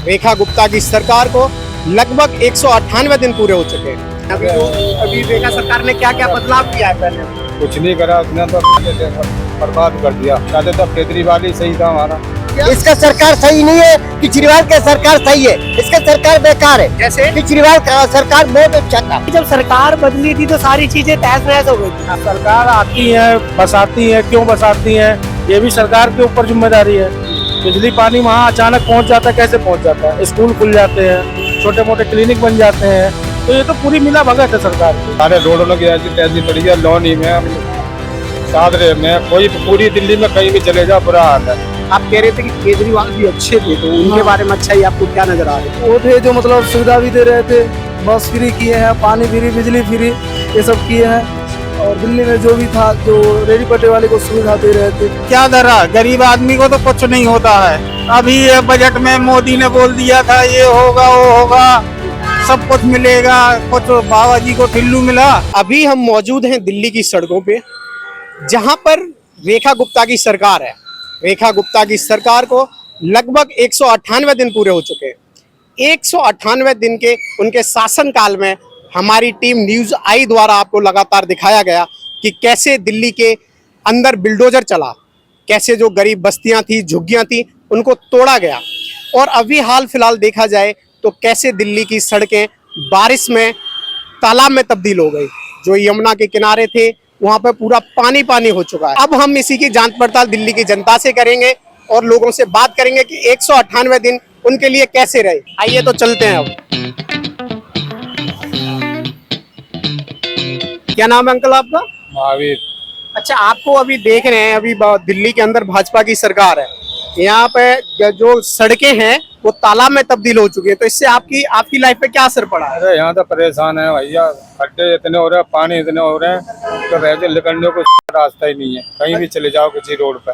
रेखा गुप्ता की सरकार को लगभग 198 दिन पूरे हो चुके हैं। अभी रेखा सरकार ने क्या क्या बदलाव किया है? पहले कुछ नहीं करा, उसने तो बर्बाद कर दिया। कहते तो केजरीवाल ही सही था हमारा। इसका सरकार सही नहीं है, केजरीवाल का सरकार सही है, इसका सरकार बेकार है। जैसे केजरीवाल का सरकार बहुत अच्छा था। जब सरकार बदली थी तो सारी चीजें तहस नहस हो गई थी। सरकार आती है, बसाती है, क्यों बसाती है ये भी सरकार के ऊपर जिम्मेदारी है। बिजली पानी वहाँ अचानक पहुँच जाता है, कैसे पहुँच जाता है? स्कूल खुल जाते हैं, छोटे मोटे क्लिनिक बन जाते हैं, तो ये तो पूरी मिला भगत है सरकार की। सारे रोडों की ऐसी तैसी पड़ी है, लोन ही में सादरे में कोई पूरी दिल्ली में कहीं भी चले जाओ बुरा हाल है। आप कह रहे थे कि केजरीवाल भी अच्छे थे, तो उनके बारे में अच्छा ही आपको क्या नजर आ रहा है? वो थे जो मतलब सुविधा भी दे रहे थे, बस फ्री किए हैं, पानी फ्री, बिजली फ्री, ये सब किए हैं। और दिल्ली में जो भी था, जो रेडी पट्टे वाले को सुविधा दे रहे थे। क्या दरा, गरीब आदमी को तो कुछ नहीं होता है। अभी ये बजट में मोदी ने बोल दिया था ये होगा वो होगा, सब कुछ मिलेगा, कुछ बाबा जी को ठिल्लू मिला। अभी हम मौजूद हैं दिल्ली की सड़कों पे, जहां पर रेखा गुप्ता की सरकार है। रेखा गुप्ता की सरकार को लगभग 198 दिन पूरे हो चुके हैं। 198 दिन के उनके शासनकाल में हमारी टीम न्यूज़ आई द्वारा आपको लगातार दिखाया गया कि कैसे दिल्ली के अंदर बिल्डोजर चला, कैसे जो गरीब बस्तियां थी, झुग्गियां थी, उनको तोड़ा गया। और अभी हाल फिलहाल देखा जाए तो कैसे दिल्ली की सड़कें बारिश में तालाब में तब्दील हो गई। जो यमुना के किनारे थे वहां पर पूरा पानी पानी हो चुका है। अब हम इसी की जांच पड़ताल दिल्ली की जनता से करेंगे और लोगों से बात करेंगे कि 198 दिन उनके लिए कैसे रहे। आइए तो चलते हैं। अब क्या नाम है अंकल आपका? महावीर। अच्छा, आपको अभी देख रहे हैं, अभी दिल्ली के अंदर भाजपा की सरकार है, यहाँ पे जो सड़कें हैं वो तालाब में तब्दील हो चुकी है, तो इससे आपकी लाइफ पे क्या असर पड़ा है? अरे यहाँ तो परेशान है भैया, खड्डे इतने हो रहे हैं, पानी इतने हो रहे हैं, तो वैसे निकलने को रास्ता ही नहीं है। कहीं भी चले जाओ किसी रोड पर।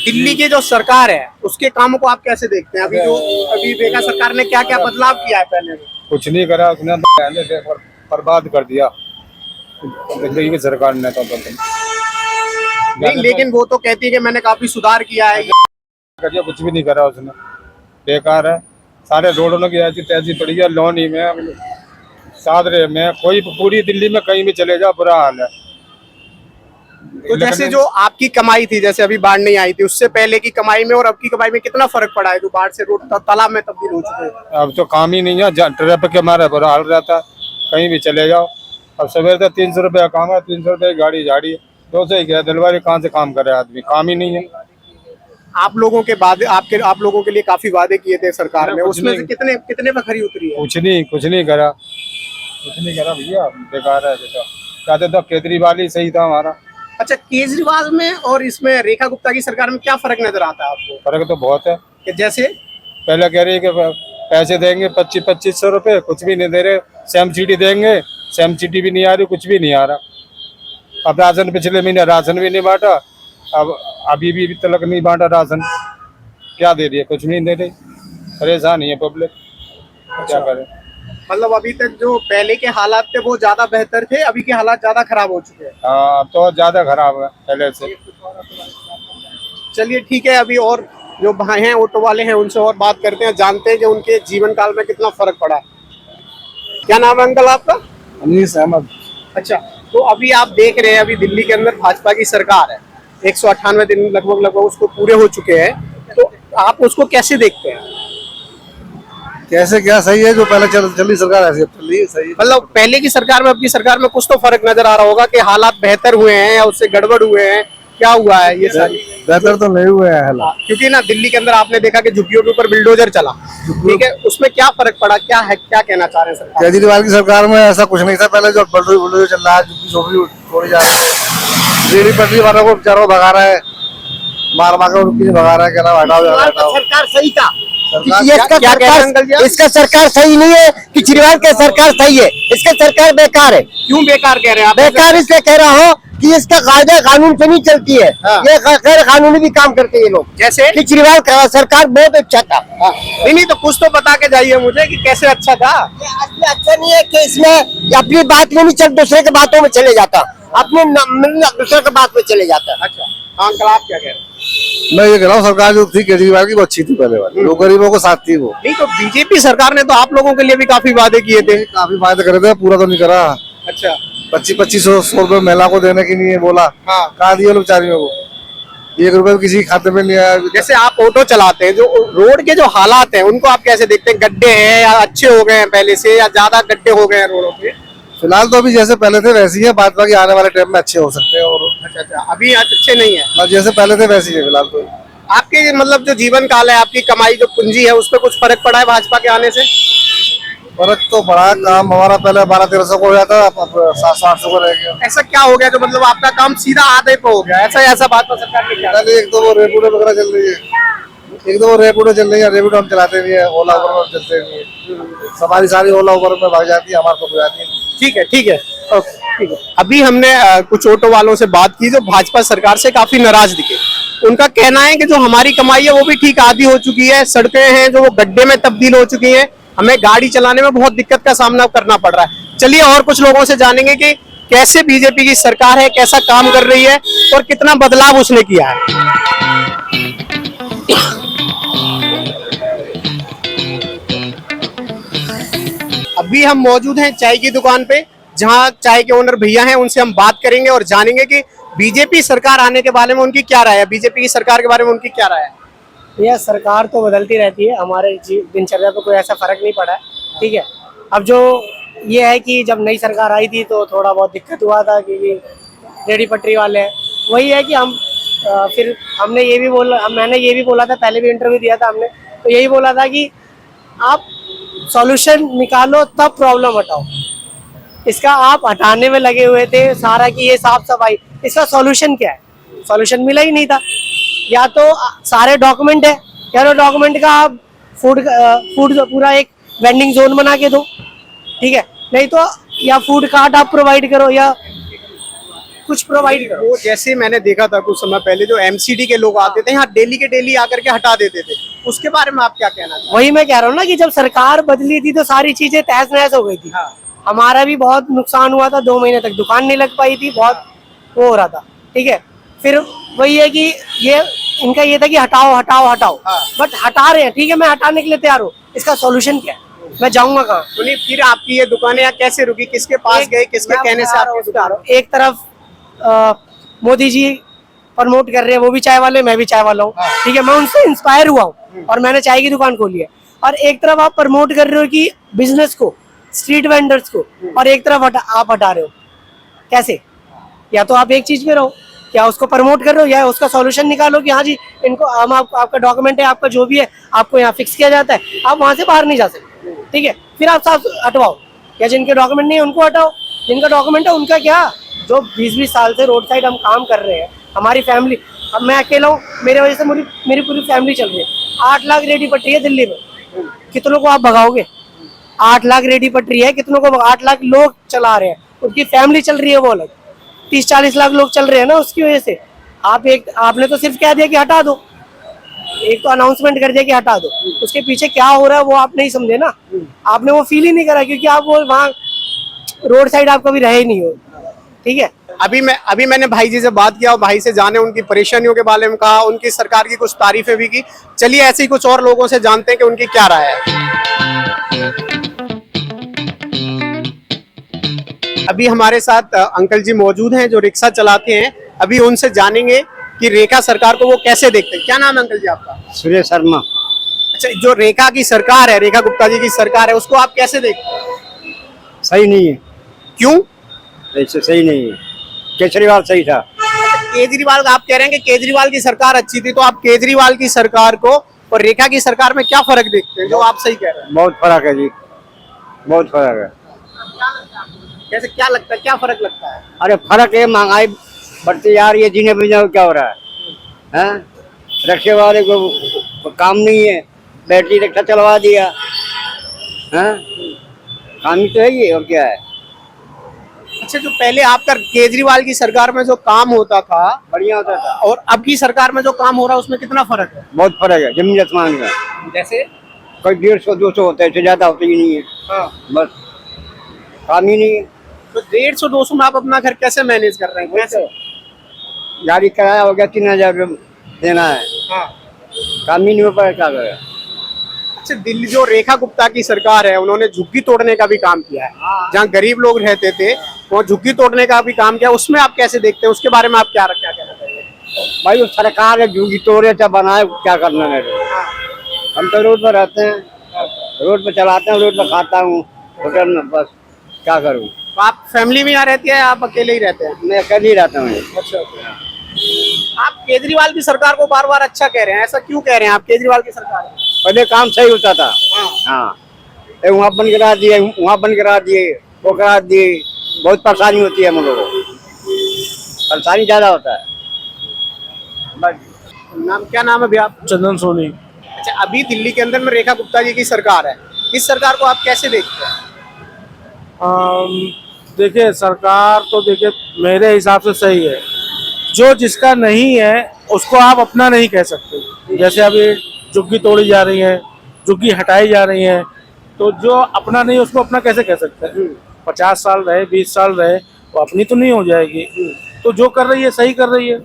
दिल्ली की जो सरकार है उसके कामों को आप कैसे देखते हैं? अभी रेखा सरकार ने क्या क्या बदलाव किया है? पहले कुछ नहीं करा, उसने तो बर्बाद कर दिया दिल्ली की सरकार ने तो। नहीं, लेकिन वो तो कहती है कि मैंने काफी सुधार किया है। कुछ भी नहीं करा उसने, बेकार है। सारे रोडों की ऐसी तैसी पड़ी है, लोन ही में सादरे में कोई पूरी दिल्ली में कहीं भी चले जाओ बुरा हाल है। तो जैसे जो आपकी कमाई थी, जैसे अभी बाढ़ नहीं आई थी, उससे पहले की कमाई में और अब की कमाई में कितना फर्क पड़ा है? जो बाढ़ से रोड तालाब में तब्दील हो चुके हैं। अब तो काम ही नहीं है, ट्रैफिक के मारे बुरा हाल रहता है, कहीं भी चले जाओ। अब सवेरे तो 300 रुपया काम है, 300 रुपये की गाड़ी झाड़ी है, 200 ही क्या दिलवारी, कहाँ से काम करे आदमी? काम ही नहीं है। आप लोगों के लिए काफी वादे किए थे सरकार ने, उसमें से कितने पे खरी उतरी है? कुछ नहीं करा भैया, बेकार है। कहते तो केजरीवाल ही सही था हमारा। अच्छा, केजरीवाल में और इसमें रेखा गुप्ता की सरकार में क्या फर्क नजर आता है आपको? फर्क तो बहुत है। कि जैसे पहले कह रही है कि पैसे देंगे 2500 रुपये, कुछ भी नहीं दे रहे। सैम सिटी देंगे, सैम सिटी भी नहीं आ रही, कुछ भी नहीं आ रहा। अब राशन, पिछले महीने राशन भी नहीं बांटा, अब अभी भी तलक नहीं बांटा राशन। क्या दे रही है? कुछ नहीं दे रही। परेशान ही है पब्लिक, क्या करें? मतलब अभी तक जो पहले के हालात थे वो ज्यादा बेहतर थे, अभी के हालात ज्यादा खराब हो चुके हैं। हाँ, तो ज्यादा खराब है पहले से। चलिए ठीक है, अभी और जो भाई हैं ऑटो वाले हैं उनसे और बात करते हैं, जानते हैं कि उनके जीवन काल में कितना फर्क पड़ा। क्या नाम है अंकल आपका? अनीस अहमद। अच्छा, तो अभी आप देख रहे हैं, अभी दिल्ली के अंदर भाजपा की सरकार है, 198 दिन लगभग उसको पूरे हो चुके हैं, तो आप उसको कैसे देखते हैं? कैसे क्या सही है, जो पहले चली सरकार ऐसी चली सही। मतलब पहले की सरकार में अब की सरकार में कुछ तो फर्क नजर आ रहा होगा कि हालात बेहतर हुए हैं या उससे गड़बड़ हुए हैं, क्या हुआ है? ये सारी बेहतर तो नहीं हुए हैं हालात, क्योंकि ना दिल्ली के अंदर आपने देखा कि झुग्गियों के ऊपर बिल्डोजर चला, ठीक है, उसमें क्या फर्क पड़ा? क्या है, क्या कहना चाह रहे हैं सरकार? केजरीवाल की सरकार में ऐसा कुछ नहीं था। पहले जो बुलडोजर चल रहा है, झुग्गी झोपड़ी तोड़ी जा रही है, रेडी पटरी वालों को बेचारों भगा रहा है, मार मार कर भगा रहा है। क्या नाम, हटाओ। सरकार सही था, क्या इसका सरकार सही नहीं है, केजरीवाल का सरकार सही है, इसका सरकार बेकार है। क्यों बेकार कह रहे हैं आप? बेकार इसलिए कह रहा हूँ कि इसका कायदा कानून से नहीं चलती है। हाँ। ये गैर कानूनी भी काम करते हैं ये लोग। जैसे केजरीवाल का सरकार बहुत अच्छा था। नहीं, तो कुछ तो बता के जाइए मुझे कि कैसे अच्छा था। ये अच्छा नहीं है कि इसमें अपनी बात में नहीं चल, दूसरे के बातों में चले जाता, अपने दूसरे के बात में चले जाता। अच्छा, अंकल आप क्या कह रहे हैं? मैं ये कह रहा हूँ सरकार जो थी केजरीवाल की वो अच्छी थी पहले वाली, वो गरीबों को साथ थी वो। नहीं तो बीजेपी सरकार ने तो आप लोगों के लिए भी काफी वादे किए थे। काफी फायदे करे थे, पूरा तो नहीं करा। अच्छा 2500 रुपए महिला को देने की नहीं है बोला, हाँ। कहा दिए लोग बेचारियों को, 1 रुपए किसी के खाते में नहीं आया। जैसे आप ऑटो चलाते हैं, जो रोड के जो हालात हैं उनको आप कैसे देखते हैं? गड्ढे हैं या अच्छे हो गए हैं पहले से, या ज्यादा गड्ढे हो गए हैं रोडों पे? फिलहाल तो अभी जैसे पहले थे वैसे ही है, बाद बाकी आने वाले टाइम में अच्छे हो सकते हैं। और अच्छा अभी अच्छे नहीं है। बस जैसे पहले थे वैसे ही है फिलहाल तो। आपके मतलब जो जीवन काल है, आपकी कमाई जो पूंजी है, उस पर कुछ फर्क पड़ा है भाजपा के आने से? फर्क तो बड़ा, काम हमारा पहले 1200-1300 को हो जाता, अब 700-800 को रह गया। ऐसा क्या हो गया जो मतलब आपका काम सीधा आधे पे हो गया? ऐसा भाजपा सरकार ने क्या? पहले एक तो वो रेपिडो वगैरह चल रही है, एक तो वो रेपिडो चल रही है, रेपिडो हम चलाते नहीं है, ओला उबर चलते नहीं है, हमारी सारी ओला उबर में भाग जाती है, हमारे को जाती है। ठीक है ठीक है, ओके ठीक है। अभी हमने कुछ ऑटो वालों से बात की जो भाजपा सरकार से काफी नाराज दिखे। उनका कहना है कि जो हमारी कमाई है वो भी ठीक आधी हो चुकी है, सड़कें हैं जो वो गड्ढे में तब्दील हो चुकी हैं, हमें गाड़ी चलाने में बहुत दिक्कत का सामना करना पड़ रहा है। चलिए और कुछ लोगों से जानेंगे कि कैसे बीजेपी की सरकार है, कैसा काम कर रही है और कितना बदलाव उसने किया है। अभी हम मौजूद हैं चाय की दुकान पे, जहां चाय के ओनर भैया हैं, उनसे हम बात करेंगे और जानेंगे कि बीजेपी सरकार आने के बारे में उनकी क्या राय है, बीजेपी की सरकार के बारे में उनकी क्या राय है। यह सरकार तो बदलती रहती है, हमारे दिनचर्या पे कोई ऐसा फर्क नहीं पड़ा है। ठीक है, अब जो ये है कि जब नई सरकार आई थी तो थोड़ा बहुत दिक्कत हुआ था, क्योंकि रेडी पटरी वाले हैं। वही है कि हम फिर मैंने ये भी बोला था, पहले भी इंटरव्यू दिया था हमने, तो यही बोला था कि आप सॉल्यूशन निकालो तब प्रॉब्लम हटाओ। इसका आप हटाने में लगे हुए थे सारा कि ये साफ सफाई, इसका सॉल्यूशन क्या है? सॉल्यूशन मिला ही नहीं था। या तो सारे डॉक्यूमेंट है, या तो डॉक्यूमेंट का आप फूड पूरा एक वेंडिंग जोन बना के दो, ठीक है, नहीं तो या फूड कार्ट आप प्रोवाइड करो या कुछ प्रोवाइड करो। वो जैसे मैंने देखा था कुछ समय पहले, जो एमसीडी के लोग आते थे यहाँ डेली के डेली आकर के हटा देते थे, उसके बारे में आप क्या कहना चाहते? वही मैं कह रहा हूँ ना कि जब सरकार बदली थी तो सारी चीजें तहस नहस हो गई थी। हाँ। हमारा भी बहुत नुकसान हुआ था, 2 महीने तक दुकान नहीं लग पाई थी, बहुत वो हो रहा था। ठीक है, फिर वही है कि ये इनका ये था कि हटाओ हटाओ हटाओ, बट हटा रहे हैं, ठीक है, मैं हटाने के लिए तैयार हूँ। इसका सॉल्यूशन क्या है? मैं जाऊंगा कहाँ? फिर आपकी ये दुकानें यहाँ कैसे रुकी, किसके पास गए, किसके कहने से आपकी दुकान? एक तरफ मोदी जी प्रमोट कर रहे हैं, वो भी चाय वाले, मैं भी चाय वाला हूँ, ठीक है, मैं उनसे इंस्पायर हुआ हूँ और मैंने चाय की दुकान खोली है। और एक तरफ आप प्रमोट कर रहे हो कि बिजनेस को, स्ट्रीट वेंडर्स को, और एक तरफ आप हटा रहे हो। कैसे? या तो आप एक चीज में रहो, क्या उसको प्रमोट कर रहे हो, या उसका सॉल्यूशन निकालो कि हाँ जी इनको हम आपका डॉक्यूमेंट है, आपका जो भी है आपको यहाँ फिक्स किया जाता है, आप वहां से बाहर नहीं जा सकते, ठीक है, फिर आप साफ हटवाओ। या जिनके डॉक्यूमेंट नहीं है उनको हटाओ, जिनका डॉक्यूमेंट है उनका क्या, जो 20-20 साल से रोड साइड हम काम कर रहे हैं, हमारी फैमिली, अब मैं अकेला हूँ, मेरे वजह से मेरी पूरी फैमिली चल रही है। 8 लाख रेडी पट्टी है दिल्ली में, कितनों को आप भगाओगे? 8 लाख रेडी पटरी है, कितनों को? 8 लाख लोग चला रहे हैं, उनकी फैमिली चल रही है, वो अलग 30-40 लाख लोग चल रहे हैं ना, उसकी वजह से आपने तो सिर्फ कह दिया कि हटा दो, एक तो अनाउंसमेंट कर दिया कि हटा दो, उसके पीछे क्या हो रहा है वो आप नहीं समझे ना, आपने वो फील ही नहीं करा, क्योंकि आप वो वहाँ रोड साइड आप कभी रहे नहीं हो। ठीक है, अभी मैंने भाई जी से बात किया और भाई से जाने उनकी परेशानियों के बारे में कहा, उनकी सरकार की कुछ तारीफें भी की। चलिए ऐसे ही कुछ और लोगों से जानते हैं कि उनकी क्या राय है। अभी हमारे साथ अंकल जी मौजूद हैं जो रिक्शा चलाते हैं, अभी उनसे जानेंगे कि रेखा सरकार को वो कैसे देखते हैं। क्या नाम है अंकल जी आपका? सुरेश शर्मा। अच्छा, जो रेखा की सरकार है, रेखा गुप्ता जी की सरकार है, उसको आप कैसे देखते हैं? सही नहीं है। क्यों? ऐसे सही नहीं है, केजरीवाल सही था। केजरीवाल, आप कह रहे हैं कि केजरीवाल की सरकार अच्छी थी, तो आप केजरीवाल की सरकार को और रेखा की सरकार में क्या फर्क देखते हैं, जो आप सही कह रहे हैं? बहुत फर्क है जी, बहुत फर्क है। कैसे, क्या लगता है, क्या फर्क लगता है? अरे फर्क है, महंगाई बढ़ती जा रही है, जीने पीने को क्या हो रहा है, हैं? रिक्शे वाले को काम नहीं है, बैटरी रिक्शा चलवा दिया, हैं? काम ही तो है ये, और क्या है। अच्छा, जो पहले आपका केजरीवाल की सरकार में जो काम होता था बढ़िया होता था, और अब की सरकार में जो काम हो रहा है उसमें कितना फर्क है? बहुत फर्क है, जमीन आसमान का। जैसे कोई 150-200 होता है, इससे ज्यादा होता ही नहीं है। हाँ, बस काम ही नहीं है। तो 150-200 में आप अपना घर कैसे मैनेज कर रहे हैं? कैसे? गाड़ी किराया हो गया 3000 रुपये देना है, हाँ। काम ही नहीं हो पाया, क्या करेगा। अच्छा, दिल्ली जो रेखा गुप्ता की सरकार है उन्होंने झुग्गी तोड़ने का भी काम किया है। जहाँ गरीब लोग रहते थे वो झुग्गी तोड़ने का भी काम किया, उसमें आप कैसे देखते हैं, उसके बारे में आप क्या कहना चाहिए? भाई वो सरकार है, झुग्गी तोड़े चाहे बनाए, क्या करना मेरे को। हम तो रोड पर रहते हैं, रोड पे चलाते हैं, रोड पे खाता हूँ, होटल में, बस क्या करूँ। तो आप फैमिली में यहाँ रहती है, आप अकेले ही रहते हैं? मैं अकेले ही रहता हूँ। अच्छा, आप केजरीवाल की सरकार को बार बार अच्छा कह रहे हैं, ऐसा क्यों कह रहे हैं आप केजरीवाल की सरकार को? पहले काम सही होता था। हाँ, वहाँ बंद करा दिए, वहाँ बंद करा दिए, वो करा दिए, बहुत परेशानी होती है हम लोगों को, परेशानी ज्यादा होता है। क्या नाम है भैया आप? चंदन सोनी। अच्छा, अभी दिल्ली के अंदर में रेखा गुप्ता जी की सरकार है, इस सरकार को आप कैसे देखते हैं? देखिए, सरकार तो देखिए मेरे हिसाब से सही है। जो जिसका नहीं है उसको आप अपना नहीं कह सकते। जैसे अभी झुग्गी तोड़ी जा रही है, झुग्गी हटाई जा रही है, तो जो अपना नहीं उसको अपना कैसे कह सकते हैं? 50 साल रहे, 20 साल रहे, वो अपनी तो नहीं हो जाएगी। तो जो कर रही है सही कर रही है।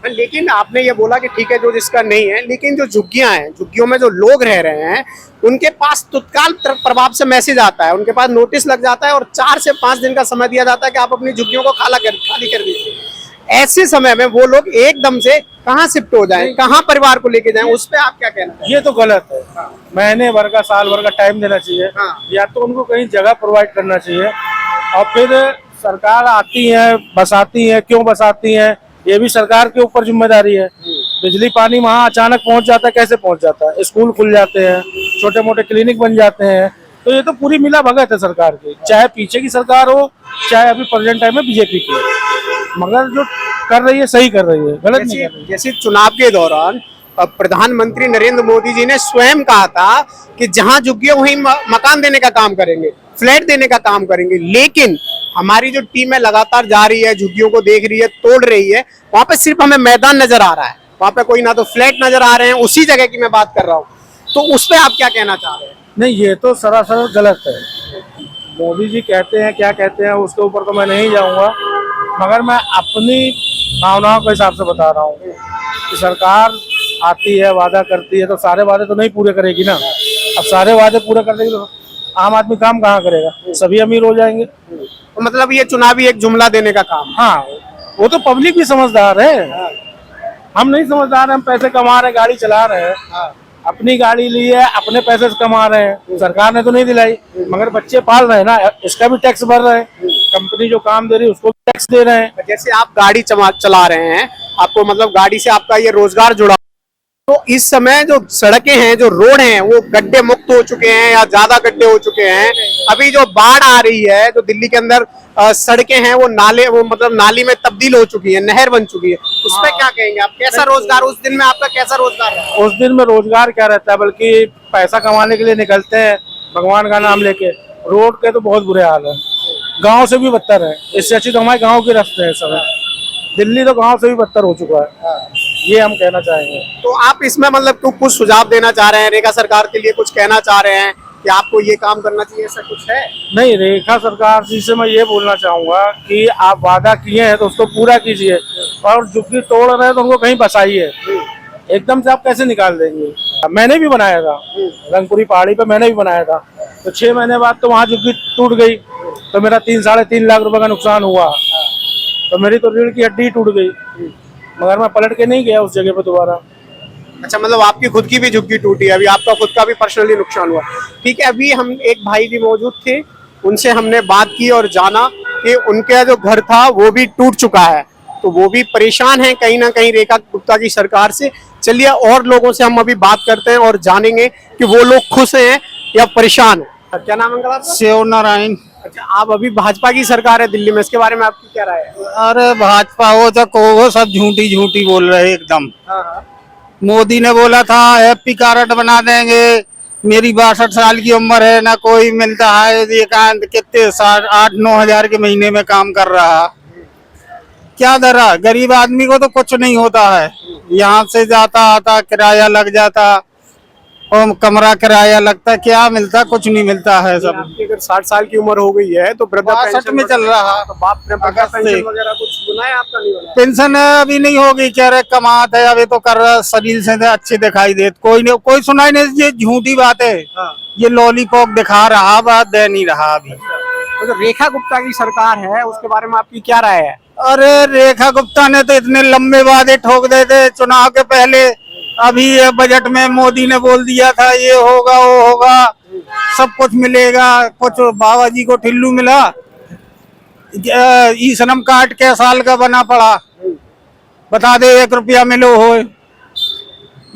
लेकिन आपने ये बोला कि ठीक है जो जिसका नहीं है, लेकिन जो झुग्गियां हैं, झुग्गियों में जो लोग रह रहे हैं उनके पास तत्काल प्रभाव से मैसेज आता है, उनके पास नोटिस लग जाता है और 4 से 5 दिन का समय दिया जाता है कि आप अपनी झुग्गियों को खाली कर दीजिए। ऐसे समय में वो लोग एकदम से कहाँ शिफ्ट हो जाएं, कहाँ परिवार को लेके जाएं, उस पे आप क्या कहना है? ये तो गलत है। महीने भर का, साल भर का टाइम देना चाहिए। या तो उनको कहीं जगह प्रोवाइड करना चाहिए, और फिर सरकार आती है, बसाती है, क्यों बसाती है ये भी सरकार के ऊपर जिम्मेदारी है। बिजली पानी वहाँ अचानक पहुँच जाता है, कैसे पहुँच जाता है? स्कूल खुल जाते हैं, छोटे मोटे क्लिनिक बन जाते हैं, तो ये तो पूरी मिला भगत है सरकार की, चाहे पीछे की सरकार हो, चाहे अभी प्रेजेंट टाइम में बीजेपी की, मगर जो कर रही है सही कर रही है, गलत नहीं कर रही है। जैसे चुनाव के दौरान प्रधानमंत्री नरेंद्र मोदी जी ने स्वयं कहा था कि जहां झुग्गियां वहीं मकान देने का काम करेंगे, फ्लैट देने का काम करेंगे, लेकिन हमारी जो टीम है लगातार जा रही है, झुग्गियों को देख रही है, तोड़ रही है, वहां पे सिर्फ हमें मैदान नजर आ रहा है, वहां पे कोई ना तो फ्लैट नजर आ रहे हैं, उसी जगह की मैं बात कर रहा हूँ। तो उस पर आप क्या कहना चाह रहे हैं? नहीं, ये तो सरासर गलत है। मोदी जी कहते हैं, क्या कहते हैं उसके ऊपर तो मैं नहीं जाऊंगा, मगर मैं अपनी भावनाओं के हिसाब से बता रहा हूँ कि सरकार आती है, वादा करती है, तो सारे वादे तो नहीं पूरे करेगी ना। अब सारे वादे पूरे कर देगी तो आम आदमी काम कहाँ करेगा? सभी अमीर हो जाएंगे। तो मतलब ये चुनावी एक जुमला देने का काम? हाँ, वो तो पब्लिक भी समझदार है, हम नहीं समझदार हैं। हम पैसे कमा रहे हैं, गाड़ी चला रहे हैं, अपनी गाड़ी ली है, अपने पैसे से कमा रहे हैं, सरकार ने तो नहीं दिलाई, मगर बच्चे पाल रहे हैं ना, इसका भी टैक्स भर रहे हैं, कंपनी जो काम दे रही है उसको भी टैक्स दे रहे हैं। जैसे आप गाड़ी चला रहे हैं, आपको मतलब गाड़ी से आपका ये रोजगार जुड़ा, तो इस समय जो सड़कें हैं, जो रोड हैं, वो गड्ढे मुक्त हो चुके हैं या ज्यादा गड्ढे हो चुके हैं? अभी जो बाढ़ आ रही है, जो दिल्ली के अंदर सड़कें हैं वो नाले, वो मतलब नाली में तब्दील हो चुकी है, नहर बन चुकी है, उस पर क्या कहेंगे आप? कैसा रोजगार उस दिन में आपका, कैसा रोजगार है? उस दिन में रोजगार क्या रहता है, बल्कि पैसा कमाने के लिए निकलते हैं भगवान का नाम लेके। रोड के तो बहुत बुरे हाल है, गांव से भी बदतर है। इससे अच्छी तो हमारे गांव के रास्ते हैं इस समय। दिल्ली तो गांव से भी बदतर हो चुका है, ये हम कहना चाहेंगे। तो आप इसमें मतलब कुछ सुझाव देना चाह रहे हैं, रेखा सरकार के लिए कुछ कहना चाह रहे हैं कि आपको ये काम करना चाहिए, ऐसा कुछ है? नहीं, रेखा सरकार जी से मैं ये बोलना चाहूंगा कि आप वादा किए हैं तो उसको पूरा कीजिए, और झुग्गी तोड़ रहे हैं तो उनको कहीं बसाइए। एकदम से आप कैसे निकाल देंगे? मैंने भी बनाया था रंगपुरी पहाड़ी पे, मैंने भी बनाया था, तो 6 महीने बाद तो वहाँ झुग्गी टूट गई, तो मेरा 3-3.5 लाख रुपए का नुकसान हुआ, तो मेरी तो रीढ़ की हड्डी टूट गई, मगर मैं पलट के नहीं गया उस जगह पे दोबारा। अच्छा, मतलब आपकी खुद की भी झुग्गी टूटी है, अभी आपका खुद का भी पर्सनली नुकसान हुआ। ठीक है, अभी हम एक भाई भी मौजूद थे, उनसे हमने बात की और जाना कि उनका जो घर था वो भी टूट चुका है, तो वो भी परेशान है कहीं ना कहीं रेखा गुप्ता की सरकार से। चलिए और लोगों से हम अभी बात करते हैं और जानेंगे कि वो लोग खुश हैं या परेशान है। क्या नाम है आपका? शिव नारायण। अच्छा, आप अभी भाजपा की सरकार है दिल्ली में, इसके बारे में आपकी क्या राय है? अरे भाजपा हो तो वो सब झूठी झूठी बोल रहे हैं एकदम। मोदी ने बोला था हैप्पी कार्ड बना देंगे, मेरी 62 साल की उम्र है, ना कोई मिलता है, ये कितने 8-9 हजार के महीने में काम कर रहा, क्या दरा? गरीब आदमी को तो कुछ नहीं होता है, यहाँ से जाता आता किराया लग जाता, और कमरा किराया लगता, क्या मिलता, कुछ नहीं मिलता है सब। आपकी अगर 60 साल की उम्र हो गई है तो वृद्धा 62 पेंशन में चल रहा। तो बाप ने वृद्धा अगस्त से। पेंशन वगैरह कुछ सुना है आपका? नहीं बना? पेंशन अभी नहीं होगी, कह रहे कमात है अभी तो कर रहा, शरीर से तो अच्छे दिखाई दे, कोई नहीं, कोई सुनाई नहीं, ये झूठी बात है। हाँ। ये लॉलीपॉप दिखा रहा, बात दे नहीं रहा अभी। तो जो रेखा गुप्ता की सरकार है उसके बारे में आपकी क्या राय है? अरे रेखा गुप्ता ने तो इतने लंबे वादे ठोक दे थे चुनाव के पहले, अभी ये बजट में मोदी ने बोल दिया था ये होगा वो होगा, सब कुछ मिलेगा, कुछ बाबा जी को ठिल्लू मिला। ई श्रम कार्ड के साल का बना पड़ा, बता दे 1 रुपया मिलो हो,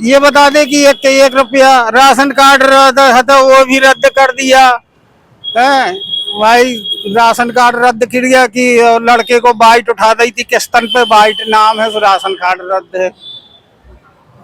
ये बता दे कि 1 रुपया। राशन कार्ड रद्द है तो वो भी रद्द कर दिया है भाई, राशन कार्ड रद्द कर दिया कि लड़के को बाइट उठा दी थी किस्तन पे, बाइट नाम है, राशन कार्ड रद्द है।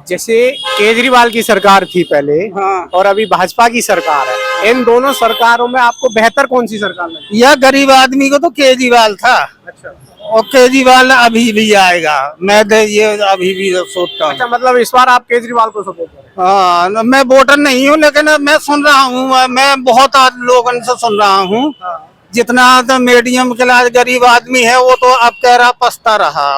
जैसे केजरीवाल की सरकार थी पहले हाँ। और अभी भाजपा की सरकार है, इन दोनों सरकारों में आपको बेहतर कौन सी सरकार लगी? यह गरीब आदमी को तो केजरीवाल था, अच्छा और केजरीवाल अभी भी आएगा, मैं तो ये अभी भी सोचता हूँ। अच्छा, मतलब इस बार आप केजरीवाल को सपोर्ट करें? हाँ, मैं वोटर नहीं हूँ, लेकिन मैं सुन रहा हूँ, मैं बहुत लोगों से सुन रहा हूँ, जितना तो मीडियम क्लास गरीब आदमी है वो तो अब कह रहा पछता रहा।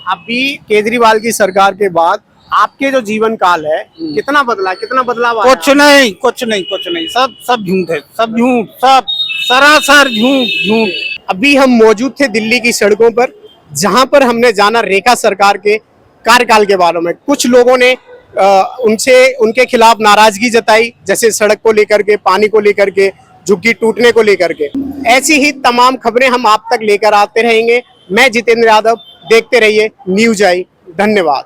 अभी केजरीवाल की सरकार के बाद आपके जो जीवन काल है कितना बदला, कितना बदलाव आया? कुछ नहीं, कुछ नहीं, कुछ नहीं, सब झूठ है, सब झूठ, सब सरासर झूठ। अभी हम मौजूद थे दिल्ली की सड़कों पर, जहां पर हमने जाना रेखा सरकार के कार्यकाल के बारे में। कुछ लोगों ने उनके खिलाफ नाराजगी जताई, जैसे सड़क को लेकर के, पानी को लेकर के, झुग्गी टूटने को लेकर के। ऐसी ही तमाम खबरें हम आप तक लेकर आते रहेंगे। मैं जितेंद्र यादव, देखते रहिए न्यूज़ आई। धन्यवाद।